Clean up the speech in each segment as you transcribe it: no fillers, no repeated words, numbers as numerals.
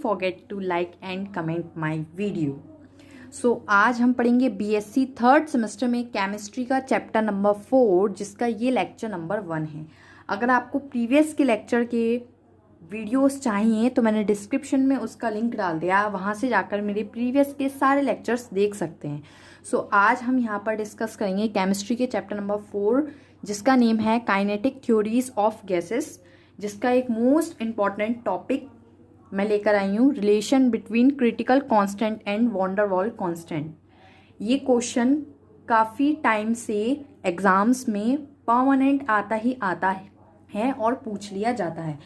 forget to like and comment my video. आज हम पढ़ेंगे बीएससी थर्ड सेमेस्टर में केमिस्ट्री का चैप्टर नंबर 4, जिसका ये लेक्चर नंबर 1 है। अगर आपको प्रीवियस के लेक्चर के वीडियोस चाहिए तो मैंने डिस्क्रिप्शन में उसका लिंक डाल दिया, वहाँ से जाकर मेरे प्रीवियस के सारे लेक्चर्स देख सकते हैं। आज हम यहाँ पर डिस्कस करेंगे केमिस्ट्री के चैप्टर नंबर 4, जिसका नेम है काइनेटिक थ्योरीज ऑफ गैसेस, जिसका एक मोस्ट इम्पॉर्टेंट टॉपिक मैं लेकर आई हूँ, relation between critical constant and van der Waal constant. ये क्वेश्चन काफ़ी टाइम से एग्ज़ाम्स में परमानेंट आता है और पूछ लिया जाता है।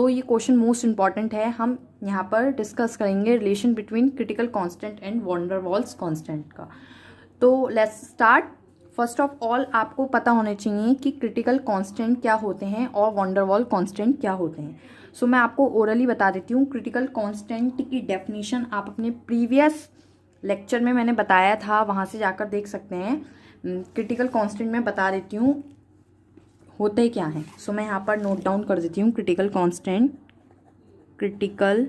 ये क्वेश्चन मोस्ट इम्पॉर्टेंट है। हम यहाँ पर डिस्कस करेंगे relation between critical constant and van der Waals constant का। तो let's start. First of all आपको पता होना चाहिए कि क्रिटिकल कांस्टेंट क्या होते हैं और वॉन डेर वाल कांस्टेंट क्या होते हैं। मैं आपको ओरली बता देती हूँ। क्रिटिकल कांस्टेंट की डेफिनेशन आप अपने प्रीवियस लेक्चर में मैंने बताया था, वहाँ से जाकर देख सकते हैं। क्रिटिकल कांस्टेंट में बता देती हूँ होते क्या हैं। मैं यहाँ पर नोट डाउन कर देती हूँ क्रिटिकल कांस्टेंट। क्रिटिकल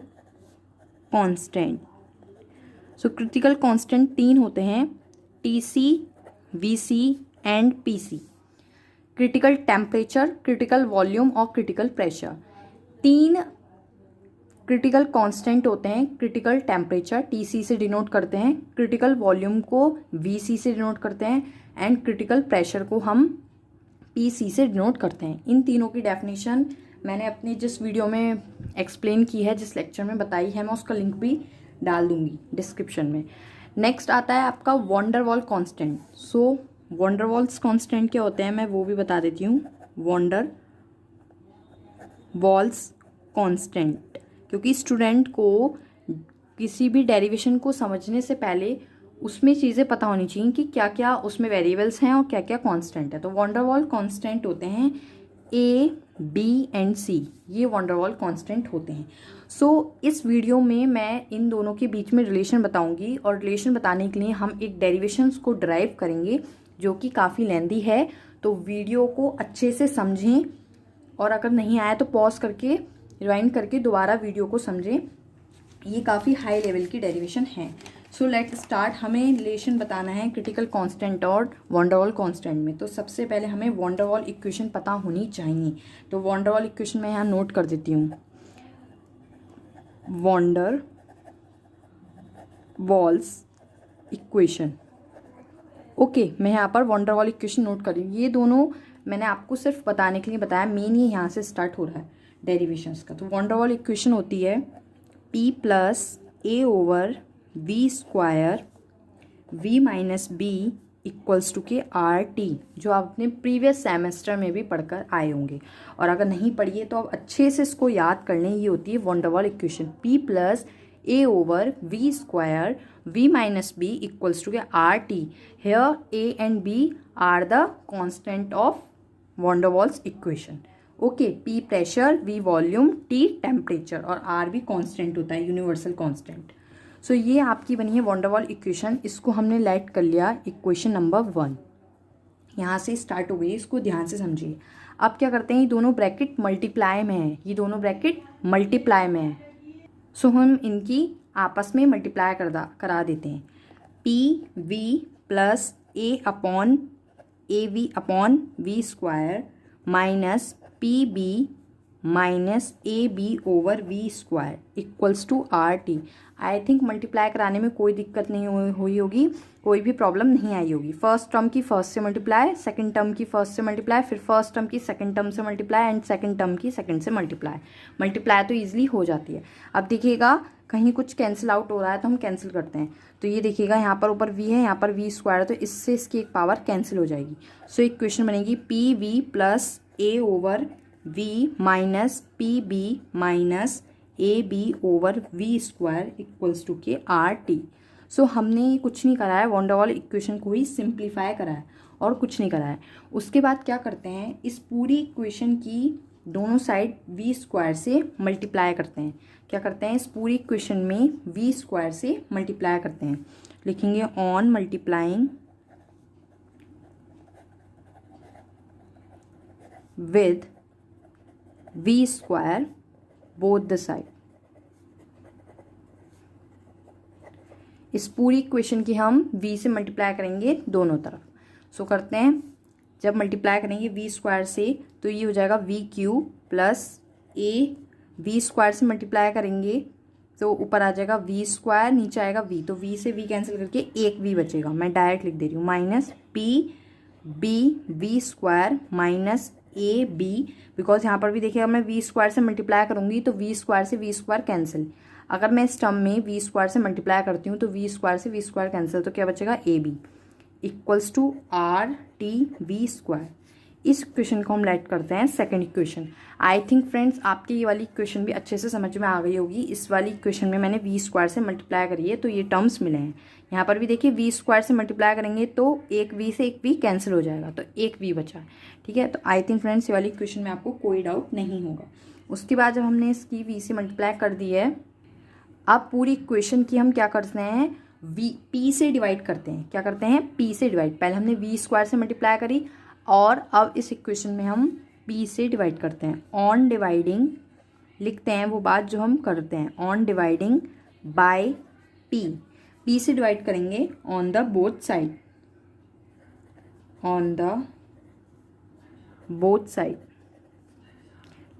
कांस्टेंट 3 होते हैं, TC, VC and PC. Critical temperature, critical volume और क्रिटिकल प्रेशर। 3 क्रिटिकल कांस्टेंट होते हैं। क्रिटिकल टेम्परेचर टीसी से डिनोट करते हैं, क्रिटिकल वॉल्यूम को वीसी से डिनोट करते हैं एंड क्रिटिकल प्रेशर को हम पीसी से डिनोट करते हैं। इन तीनों की डेफिनेशन मैंने अपनी जिस वीडियो में एक्सप्लेन की है, जिस लेक्चर में बताई है, मैं उसका लिंक भी डाल दूंगी डिस्क्रिप्शन में। नेक्स्ट आता है आपका van der Waal constant. Van der Waals constant क्या होते हैं मैं वो भी बता देती हूँ। वॉन डेर वाल्स कांस्टेंट, क्योंकि स्टूडेंट को किसी भी डेरिवेशन को समझने से पहले उसमें चीज़ें पता होनी चाहिए कि क्या क्या उसमें वेरिएबल्स हैं और क्या क्या कांस्टेंट है। तो वॉन डेर वाल कांस्टेंट होते हैं ए, बी एंड सी, ये वॉन डेर वाल कांस्टेंट होते हैं। इस वीडियो में मैं इन दोनों के बीच में रिलेशन बताऊंगी, और रिलेशन बताने के लिए हम एक डेरिवेशंस को ड्राइव करेंगे जो कि काफ़ी लेंदी है। तो वीडियो को अच्छे से समझें, और अगर नहीं आया तो पॉज करके रिवाइंड करके दोबारा वीडियो को समझें। ये काफ़ी हाई लेवल की डेरिवेशन है। Let's start. हमें रिलेशन बताना है क्रिटिकल कांस्टेंट और वॉन डेर वाल कांस्टेंट में। तो सबसे पहले हमें वॉन डेर वाल इक्वेशन पता होनी चाहिए। तो वॉन डेर वाल इक्वेशन मैं यहाँ नोट कर देती हूँ। Van der Waals equation, okay, मैं यहाँ पर वॉन डेर वाल इक्वेशन नोट कर रही हूँ। ये दोनों मैंने आपको सिर्फ बताने के लिए बताया, मेन ये यहाँ से स्टार्ट हो रहा है डेरिवेशंस का। तो वॉन डेर वाल इक्वेशन होती है P plus A over V square V minus B equals to के आर टी, जो आप अपने प्रीवियस सेमेस्टर में भी पढ़कर आए होंगे। और अगर नहीं पढ़ी है तो आप अच्छे से इसको याद कर लें। ये होती है van der Waal equation, P plus A over V square V minus B equals to के R T. Here a and b are the constant of van der Waals equation. Okay, P pressure, V volume, T temperature और R भी constant होता है, universal constant. ये आपकी बनी है van der Waal equation. इसको हमने लेट कर लिया इक्वेशन नंबर 1। यहाँ से स्टार्ट हो गई, इसको ध्यान से समझिए। अब क्या करते हैं, ये दोनों ब्रैकेट मल्टीप्लाई में है, ये दोनों ब्रैकेट मल्टीप्लाई में है। हम इनकी आपस में मल्टीप्लाई करा देते हैं। PV plus A upon AV upon V square minus PB minus AB over V square equals to RT। I think multiply कराने में कोई दिक्कत नहीं हुई होगी, कोई भी प्रॉब्लम नहीं आई होगी। फर्स्ट टर्म की फर्स्ट से मल्टीप्लाई, सेकंड टर्म की फर्स्ट से मल्टीप्लाई, फिर फर्स्ट टर्म की सेकंड टर्म से मल्टीप्लाई एंड सेकंड टर्म की सेकंड से मल्टीप्लाई तो ईजिली हो जाती है। अब देखिएगा कहीं कुछ कैंसिल आउट हो रहा है तो हम कैंसिल करते हैं। तो ये देखिएगा यहाँ पर ऊपर V है, यहाँ पर V स्क्वायर है, तो इससे इसकी एक पावर कैंसिल हो जाएगी। इक्वेशन बनेगी PV plus A over V minus PB minus AB over V square equals to के RT। हमने कुछ नहीं करा है, वॉन डेर वाल इक्वेशन को ही सिंप्लीफाई करा है और कुछ नहीं करा है। उसके बाद क्या करते हैं, इस पूरी इक्वेशन की दोनों साइड V स्क्वायर से मल्टीप्लाई करते हैं। क्या करते हैं, इस पूरी इक्वेशन में V स्क्वायर से मल्टीप्लाई करते हैं। लिखेंगे on multiplying with V square both the side. इस पूरी इक्वेशन की हम v से मल्टीप्लाई करेंगे दोनों तरफ। सो करते हैं, जब मल्टीप्लाई करेंगे v स्क्वायर से तो ये हो जाएगा वी क्यू प्लस ए, वी स्क्वायर से मल्टीप्लाई करेंगे तो ऊपर आ जाएगा वी स्क्वायर, नीचे आएगा v, तो v से v कैंसिल करके एक v बचेगा। मैं डायरेक्ट लिख दे रही हूँ, minus P B V square minus A B, because यहाँ पर भी देखिएगा मैं वी स्क्वायर से मल्टीप्लाई करूँगी तो वी स्क्वायर से वी स्क्वायर कैंसिल। अगर मैं इस टर्म में वी स्क्वायर से मल्टीप्लाई करती हूँ तो वी स्क्वायर से वी स्क्वायर कैंसिल, तो क्या बचेगा A B equals to R T V square. इस इक्वेशन को हम लेट करते हैं second equation. I think friends आपकी ये वाली इक्वेशन भी अच्छे से समझ में आ गई होगी। इस वाली इक्वेशन में मैंने वी स्क्वायर से मल्टीप्लाई करी है तो ये टर्म्स मिले हैं। यहाँ पर भी देखिए वी स्क्वायर से मल्टीप्लाई करेंगे तो एक वी से एक वी कैंसिल हो जाएगा, तो एक वी बचा है। ठीक है, तो आई थिंक फ्रेंड्स ये वाली इक्वेशन में आपको कोई डाउट नहीं होगा। उसके बाद जब हमने इसकी वी से मल्टीप्लाई कर दी है, अब पूरी इक्वेशन की हम क्या करते हैं, वी पी से डिवाइड करते हैं। क्या करते हैं, पी से डिवाइड। पहले हमने वी स्क्वायर से मल्टीप्लाई करी और अब इस इक्वेशन में हम p से डिवाइड करते हैं। ऑन डिवाइडिंग लिखते हैं वो बात जो हम करते हैं, ऑन डिवाइडिंग बाय p से डिवाइड करेंगे on the both side, on the both side.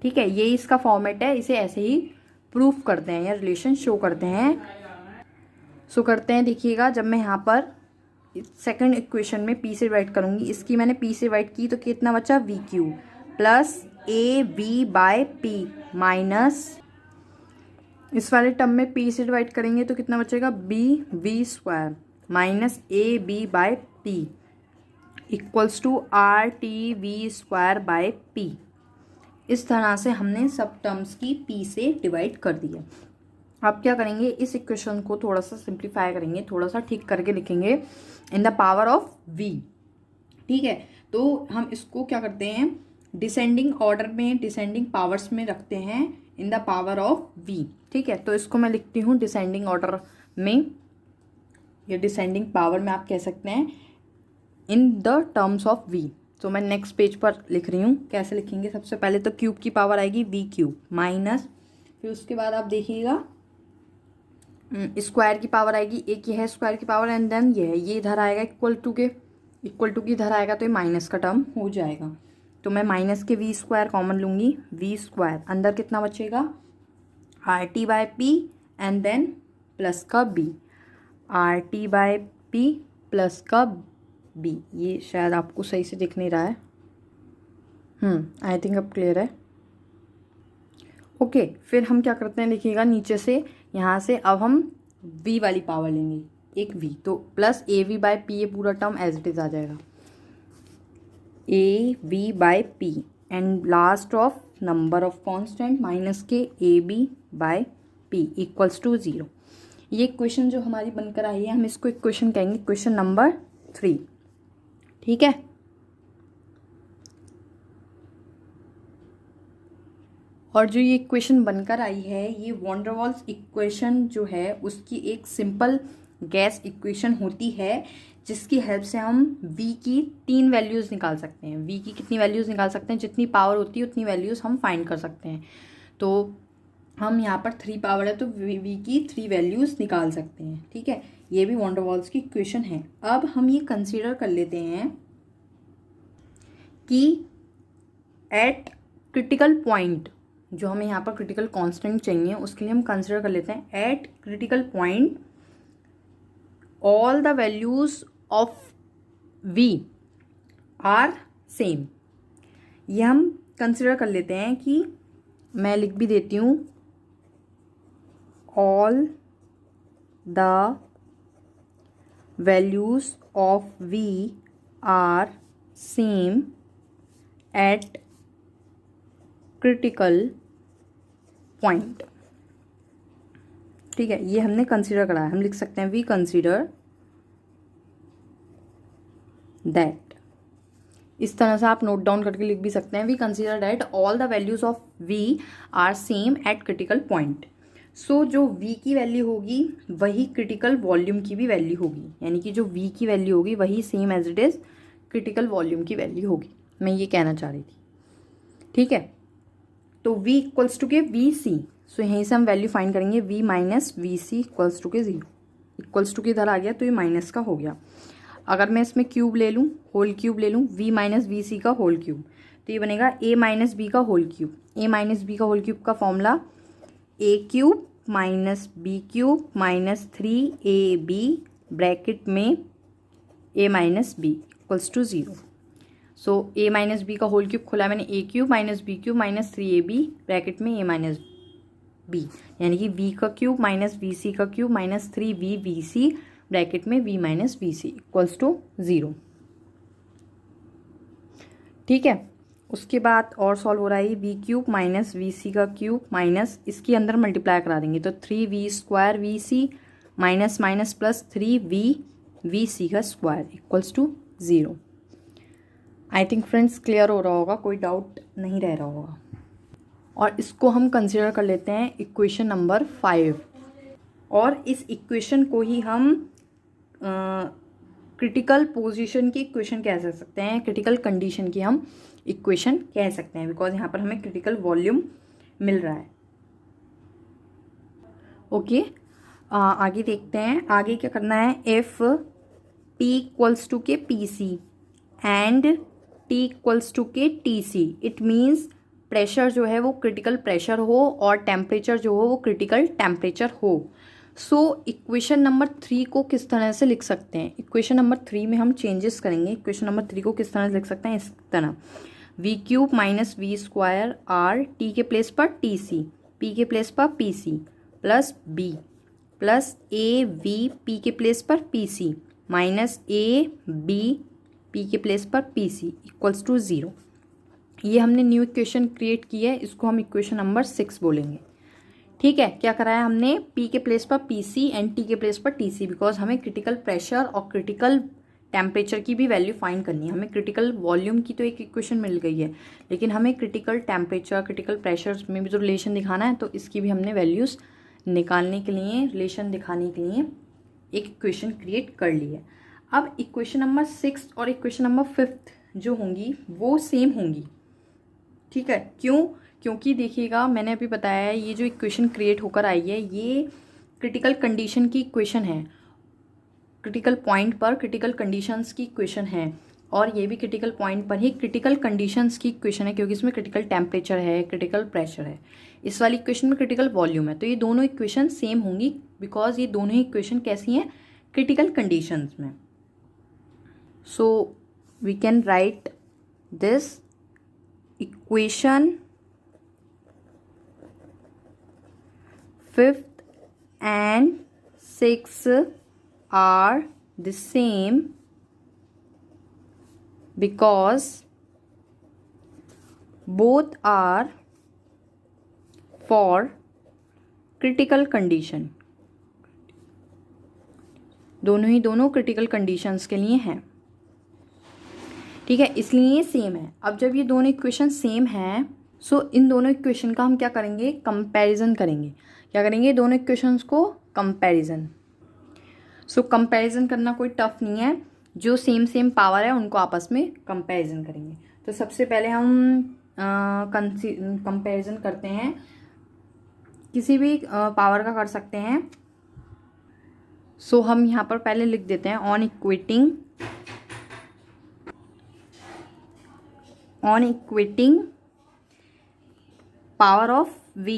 ठीक है, ये इसका फॉर्मेट है, इसे ऐसे ही प्रूफ करते हैं या रिलेशन शो करते हैं। सो करते हैं, देखिएगा जब मैं यहाँ पर सेकंड इक्वेशन में p से डिवाइड करूंगी, इसकी मैंने p से डिवाइड की तो कितना बचा, we Q plus A V by P minus इस वाले टर्म में p से डिवाइड करेंगे तो कितना बचेगा, B V square minus A B by P equals to R T V square by P. इस तरह से हमने सब टर्म्स की p से डिवाइड कर दी है। अब क्या करेंगे, इस इक्वेशन को थोड़ा सा सिंप्लीफाई करेंगे, थोड़ा सा ठीक करके लिखेंगे in the power of v। ठीक है, तो हम इसको क्या करते हैं, डिसेंडिंग ऑर्डर में, डिसेंडिंग पावर्स में रखते हैं in the power of v। ठीक है, तो इसको मैं लिखती हूँ डिसेंडिंग ऑर्डर में, या डिसेंडिंग पावर में आप कह सकते हैं, in the terms of v। तो मैं नेक्स्ट पेज पर लिख रही हूँ, कैसे लिखेंगे, सबसे पहले तो क्यूब की पावर आएगी वी क्यूब माइनस, फिर उसके बाद आप देखिएगा स्क्वायर की पावर आएगी, एक ये है स्क्वायर की पावर एंड देन ये है, ये इधर आएगा इक्वल टू के, इक्वल टू की इधर आएगा तो ये माइनस का टर्म हो जाएगा। तो मैं माइनस के वी स्क्वायर कॉमन लूँगी, वी स्क्वायर अंदर कितना बचेगा, R T by P and then plus का B, R T by P plus का बी। ये शायद आपको सही से दिख नहीं रहा है, आई थिंक अब क्लियर है। ओके, फिर हम क्या करते हैं, लिखिएगा नीचे से, यहाँ से अब हम v वाली पावर लेंगे, एक v, तो plus A V by P, ये पूरा टर्म एज इट इज आ जाएगा, a V by P and last of number of constant minus के a B by P equals to 0। ये इक्वेशन जो हमारी बनकर आई है, हम इसको इक्वेशन कहेंगे, इक्वेशन नंबर 3। ठीक है, और जो ये इक्वेशन बनकर आई है, ये वॉन डेर वाल्स इक्वेशन जो है उसकी एक सिंपल गैस इक्वेशन होती है, जिसकी हेल्प से हम v की 3 वैल्यूज़ निकाल सकते हैं। v की कितनी वैल्यूज़ निकाल सकते हैं, जितनी पावर होती है उतनी वैल्यूज़ हम फाइंड कर सकते हैं। तो हम यहाँ पर 3 पावर है तो v की 3 वैल्यूज़ निकाल सकते हैं। ठीक है, ये भी वॉन डेर वाल्स की इक्वेशन है। अब हम ये कंसीडर कर लेते हैं कि एट क्रिटिकल पॉइंट, जो हमें यहाँ पर क्रिटिकल कांस्टेंट चाहिए, उसके लिए हम कंसिडर कर लेते हैं at critical point all the values of v are same. ये हम कंसिडर कर लेते हैं कि मैं लिख भी देती हूँ, all the values of v are same at critical point. ठीक है, ये हमने कंसीडर करा है, हम लिख सकते हैं वी कंसीडर दैट। इस तरह से आप नोट डाउन करके लिख भी सकते हैं, we consider that all the values of V are same at critical point. So जो v की वैल्यू होगी वही क्रिटिकल वॉल्यूम की भी वैल्यू होगी, यानी कि जो v की वैल्यू होगी वही same as it is critical volume की वैल्यू होगी। मैं ये कहना चाह रही थी। ठीक है, तो v इक्वल्स टू के वी सी, सो यहीं से हम वैल्यू फाइंड करेंगे v minus V C equals to के 0। इक्वल्स टू के इधर आ गया तो ये माइनस का हो गया। अगर मैं इसमें क्यूब ले लूँ, होल क्यूब ले लूँ, v माइनस वी सी का होल क्यूब, तो ये बनेगा a माइनस बी का whole cube. a minus B का होल क्यूब का formula a cube minus B cube minus 3ab bracket में a minus B equals to 0। So a minus B का whole cube खोला मैंने, a cube minus B cube minus 3ab bracket में a minus B, यानी कि v का cube minus V C का cube minus 3v V C bracket में v minus V C equals to 0। ठीक है, उसके बाद और सॉल्व हो रहा है we cube minus V C का क्यूब माइनस इसके अंदर मल्टीप्लाई करा देंगे तो 3v square V C minus minus plus 3v V C का square equals to 0। I think friends clear हो रहा होगा, कोई डाउट नहीं रह रहा होगा। और इसको हम कंसिडर कर लेते हैं इक्वेशन नंबर 5, और इस इक्वेशन को ही हम क्रिटिकल पोजीशन की इक्वेशन कह सकते हैं, क्रिटिकल कंडीशन की हम इक्वेशन कह सकते हैं, बिकॉज यहाँ पर हमें क्रिटिकल वॉल्यूम मिल रहा है। ओके, आगे देखते हैं। आगे क्या करना है, F T equals to K P C and T equals to K T C. It means pressure जो है वो क्रिटिकल प्रेशर हो और टेम्परेचर जो हो वो क्रिटिकल टेम्परेचर हो। सो इक्वेशन नंबर 3 को किस तरह से लिख सकते हैं, इक्वेशन नंबर 3 में हम चेंजेस करेंगे। इक्वेशन नंबर 3 को किस तरह से लिख सकते हैं, इस तरह V cube minus V square R T के प्लेस पर टी सी, पी के प्लेस पर P C plus B plus ए वी पी के प्लेस पर P C minus A B P के प्लेस पर पी सी इक्वल्स टू 0। ये हमने न्यू इक्वेशन क्रिएट की है, इसको हम इक्वेशन नंबर 6 बोलेंगे। ठीक है, क्या कराया हमने, P के प्लेस पर PC एंड T के प्लेस पर TC, बिकॉज हमें क्रिटिकल प्रेशर और क्रिटिकल टेम्परेचर की भी वैल्यू फाइंड करनी है। हमें क्रिटिकल वॉल्यूम की तो एक इक्वेशन मिल गई है, लेकिन हमें क्रिटिकल टेम्परेचर क्रिटिकल प्रेशर में भी जो रिलेशन दिखाना है, तो इसकी भी हमने वैल्यूज़ निकालने के लिए, रिलेशन दिखाने के लिए एक इक्वेशन क्रिएट कर ली है। अब इक्वेशन नंबर 6 और इक्वेशन नंबर 5 जो होंगी वो सेम होंगी। ठीक है, क्यों, क्योंकि देखिएगा मैंने अभी बताया है ये जो इक्वेशन क्रिएट होकर आई है ये क्रिटिकल कंडीशन की इक्वेशन है, क्रिटिकल पॉइंट पर क्रिटिकल कंडीशंस की इक्वेशन है, और ये भी क्रिटिकल पॉइंट पर ही क्रिटिकल कंडीशंस की इक्वेशन है, क्योंकि इसमें क्रिटिकल टेम्परेचर है, क्रिटिकल प्रेशर है। इस वाली इक्वेशन में क्रिटिकल वॉल्यूम है, तो ये दोनों इक्वेशन सेम होंगी, बिकॉज ये दोनों ही इक्वेशन कैसी हैं, क्रिटिकल कंडीशंस में। So we can write this equation 5th and 6th are the same because both are for critical condition। दोनों ही दोनों क्रिटिकल कंडीशंस के लिए हैं। ठीक है, इसलिए ये सेम है। अब जब ये दोनों इक्वेशन सेम हैं, सो इन दोनों इक्वेशन का हम क्या करेंगे, कंपैरिजन करेंगे। क्या करेंगे, दोनों इक्वेशंस को कंपैरिजन। सो कंपैरिजन करना कोई टफ नहीं है, जो सेम सेम पावर है उनको आपस में कंपैरिजन करेंगे। तो सबसे पहले हम कंपैरिजन करते हैं, किसी भी पावर का कर सकते हैं। सो हम यहाँ पर पहले लिख देते हैं on equating power of V,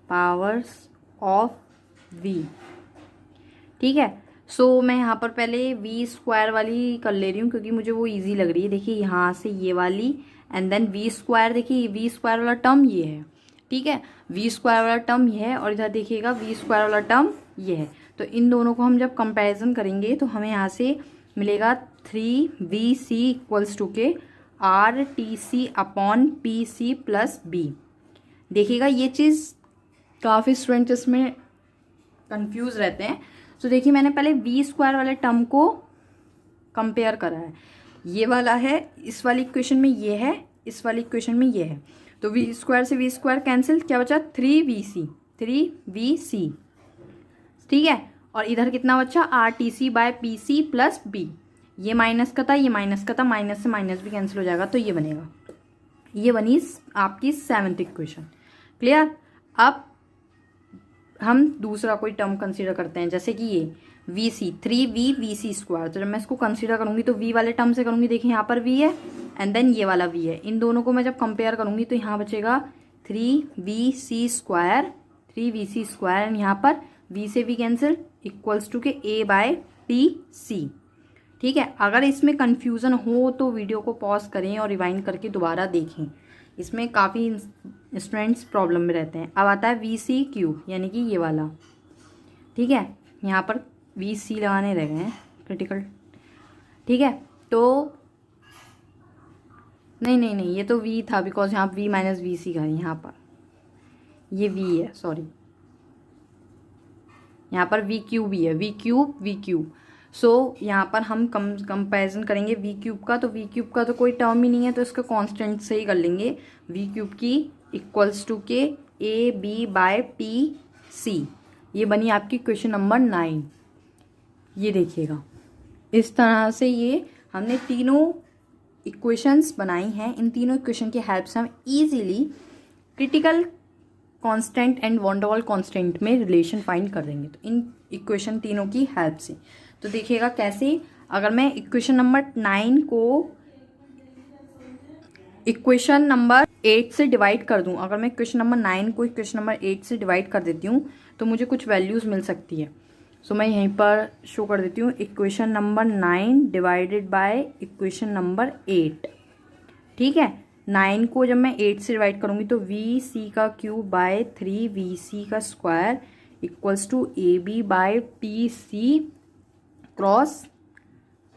powers of V। ठीक है, सो मैं यहाँ पर पहले V स्क्वायर वाली कर ले रही हूँ, क्योंकि मुझे वो इजी लग रही है। देखिए यहाँ से ये वाली एंड देन V स्क्वायर, देखिए V स्क्वायर वाला टर्म ये है। ठीक है, V स्क्वायर वाला टर्म ये है, और इधर देखिएगा V स्क्वायर वाला टर्म ये है। तो इन दोनों को हम जब कंपैरिजन करेंगे तो हमें यहाँ से मिलेगा 3VC इक्वल्स टू के RTC upon PC plus B। देखिएगा ये चीज़ काफ़ी स्टूडेंट्स इसमें कंफ्यूज रहते हैं। तो देखिए मैंने पहले V स्क्वायर वाले टर्म को कंपेयर करा है, ये वाला है, इस वाली इक्वेशन में ये है, इस वाली इक्वेशन में ये है। तो V स्क्वायर से V स्क्वायर कैंसिल, क्या बचा 3VC। ठीक है, और इधर कितना बचा RTC by PC plus B। ये माइनस का था, ये माइनस का था, माइनस से माइनस भी कैंसिल हो जाएगा, तो ये बनेगा, ये बनी आपकी 7th इक्वेशन। क्लियर। अब हम दूसरा कोई टर्म कंसीडर करते हैं, जैसे कि ये वी सी, 3v/VC²। तो जब मैं इसको कंसीडर करूंगी तो v वाले टर्म से करूंगी, देखिए यहाँ पर v है एंड देन ये वाला v है, इन दोनों को मैं जब कंपेयर करूंगी तो यहाँ बचेगा 3vc², 3vc² एंड यहाँ पर v से v कैंसिल इक्वल्स टू के a/pc। ठीक है, अगर इसमें कन्फ्यूज़न हो तो वीडियो को पॉज करें और रिवाइंड करके दोबारा देखें, इसमें काफ़ी स्टूडेंट्स प्रॉब्लम में रहते हैं। अब आता है VC³ यानी कि ये वाला। ठीक है, यहाँ पर VC लगाने रह गए हैं क्रिटिकल। ठीक है, तो नहीं ये तो V था, बिकॉज यहाँ V-VC का है, यहाँ पर ये V है, सॉरी यहाँ पर V³ भी है, V³ सो यहाँ पर हम कंपैरिजन करेंगे V³ का, तो V³ का तो कोई टर्म ही नहीं है तो इसका कांस्टेंट से ही कर लेंगे। V³ की इक्वल्स टू के AB/PC। ये बनी आपकी क्वेश्चन नंबर 9। ये देखिएगा, इस तरह से ये हमने तीनों इक्वेशंस बनाई हैं। इन तीनों इक्वेशन की हेल्प से हम easily critical constant and van der Waal constant में रिलेशन फाइंड कर देंगे, तो इन इक्वेशन तीनों की हेल्प से। तो देखिएगा कैसे, अगर मैं इक्वेशन नंबर 9 को इक्वेशन नंबर 8 से डिवाइड कर दूं, अगर मैं इक्वेशन नंबर 9 को इक्वेशन नंबर 8 से डिवाइड कर देती हूँ तो मुझे कुछ वैल्यूज़ मिल सकती है। सो मैं यहीं पर शो कर देती हूँ, equation number 9 divided by equation number 8। ठीक है, 9 को जब मैं 8 से डिवाइड करूँगी तो VC³/3VC² equals to AB/PC cross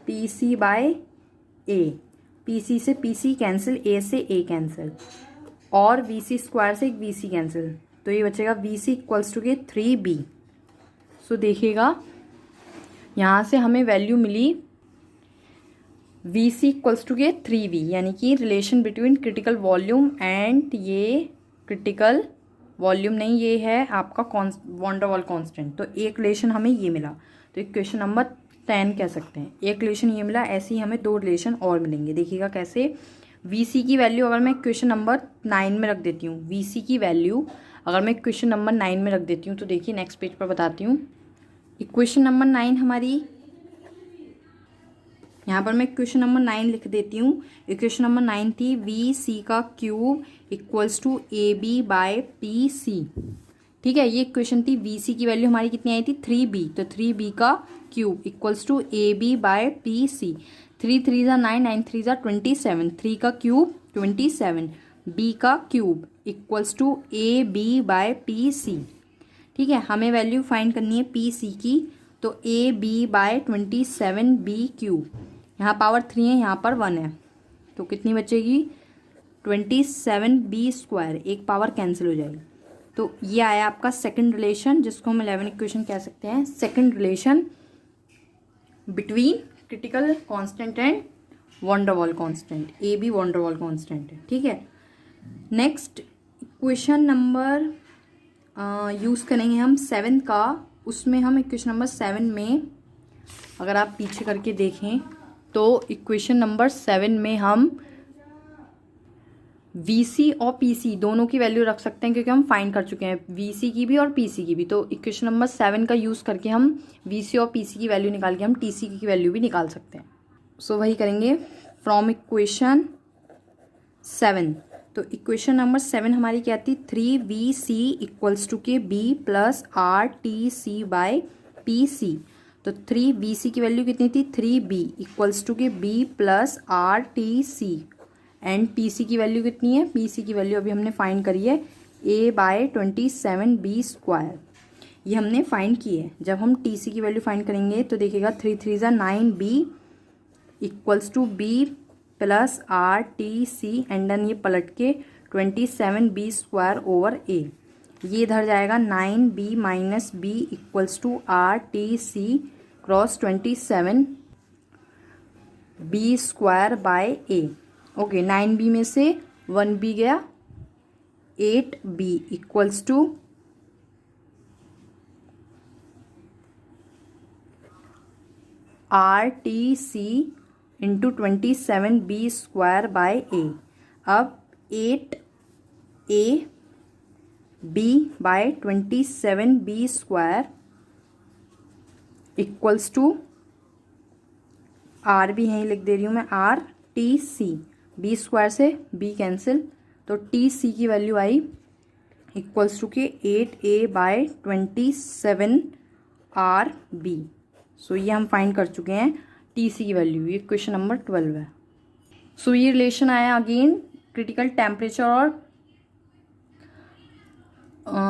PC/A। PC से PC कैंसिल, A से A कैंसिल, और VC² से एक VC कैंसिल, तो ये बचेगा VC इक्वल्स टू के 3B। सो देखिएगा यहाँ से हमें वैल्यू मिली VC इक्वल्स टू के 3V, यानी कि relation between critical volume and ये क्रिटिकल वॉल्यूम नहीं, ये है आपका वॉन डेर वाल कांस्टेंट। तो एक रिलेशन हमें ये मिला, तो इक्वेशन नंबर 10 कह सकते हैं। एक रिलेशन ये मिला, ऐसे ही हमें 2 रिलेशन और मिलेंगे। देखिएगा कैसे, VC की वैल्यू अगर मैं इक्वेशन नंबर 9 में रख देती हूँ, VC की वैल्यू अगर मैं इक्वेशन नंबर 9 में रख देती हूँ तो देखिए नेक्स्ट पेज पर बताती हूँ। इक्वेशन नंबर 9 हमारी, यहाँ पर मैं इक्वेशन नंबर 9 लिख देती हूँ। इक्वेशन नंबर 9 थी VC³ इक्वल्स टू AB/PC। ठीक है, ये इक्वेशन थी। VC की वैल्यू हमारी कितनी आई थी, 3B, तो 3B का क्यूब इक्वल्स टू AB/PC। 3 3 ज़ा 9, 9 3 ज़ा 27, 3 का क्यूब 27, B का क्यूब इक्वल्स टू AB/PC। ठीक है, हमें वैल्यू फाइंड करनी है PC की, तो AB/27B³। यहाँ पावर 3 है, यहाँ पर 1 है, तो कितनी बचेगी 27B², एक पावर कैंसिल हो जाएगी। तो ये आया आपका सेकंड रिलेशन, जिसको हम 11 इक्वेशन कह सकते हैं। Second relation between critical constant and van der Waal constant, AB van der Waal constant है। ठीक है, नेक्स्ट इक्वेशन नंबर यूज़ करेंगे हम 7 का। उसमें हम इक्वेशन नंबर 7 में अगर आप पीछे करके देखें तो इक्वेशन नंबर 7 में हम VC और PC दोनों की वैल्यू रख सकते हैं, क्योंकि हम फाइंड कर चुके हैं VC की भी और PC की भी। तो इक्वेशन नंबर 7 का यूज़ करके हम VC और PC की वैल्यू निकाल के हम TC की वैल्यू भी निकाल सकते हैं। सो वही करेंगे फ्रॉम इक्वेशन 7। तो इक्वेशन नंबर 7 हमारी क्या थी, 3VC इक्वल्स टू के B प्लस RTC/PC। तो 3VC की वैल्यू कितनी थी, 3B इक्वल्स टू के B plus RTC, and PC की वैल्यू कितनी है, PC की वैल्यू अभी हमने फाइंड करी है A/27B²। ये हमने फाइंड की है। जब हम TC की वैल्यू फाइंड करेंगे तो देखिएगा 3 3 ज़ा 9B equals to B plus RTC, and then ये पलट के 27B² ओवर A। ये इधर जाएगा 9B minus B equals to RTC cross 27B² A। Okay, 9B में से 1B गया, 8B equals to RTC into 27B² A। अब 8AB/27B² इक्वल्स टू आर भी यहीं लिख दे रही हूँ मैं, R T C, B square से बी कैंसिल, तो टी सी की वैल्यू आई इक्वल्स टू के 8a/27 आर बी। सो ये हम फाइंड कर चुके हैं टी सी की वैल्यू, ये क्वेश्चन नंबर 12 है। सो ये रिलेशन आया अगेन क्रिटिकल टेम्परेचर और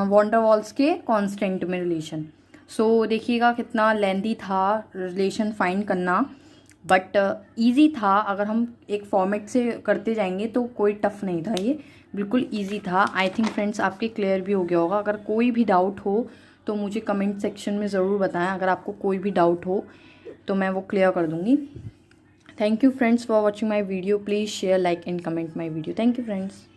वॉन डेर वाल्स के कांस्टेंट में रिलेशन। सो देखिएगा कितना लेंथी था रिलेशन फाइंड करना, बट इजी था। अगर हम एक फॉर्मेट से करते जाएंगे तो कोई टफ नहीं था, ये बिल्कुल इजी था। आई थिंक फ्रेंड्स आपके क्लियर भी हो गया होगा। अगर कोई भी डाउट हो तो मुझे कमेंट सेक्शन में ज़रूर बताएं। अगर आपको कोई भी डाउट हो तो मैं वो क्लियर कर दूँगी। Thank you friends for watching my video. Please share, like and comment my video. Thank you friends.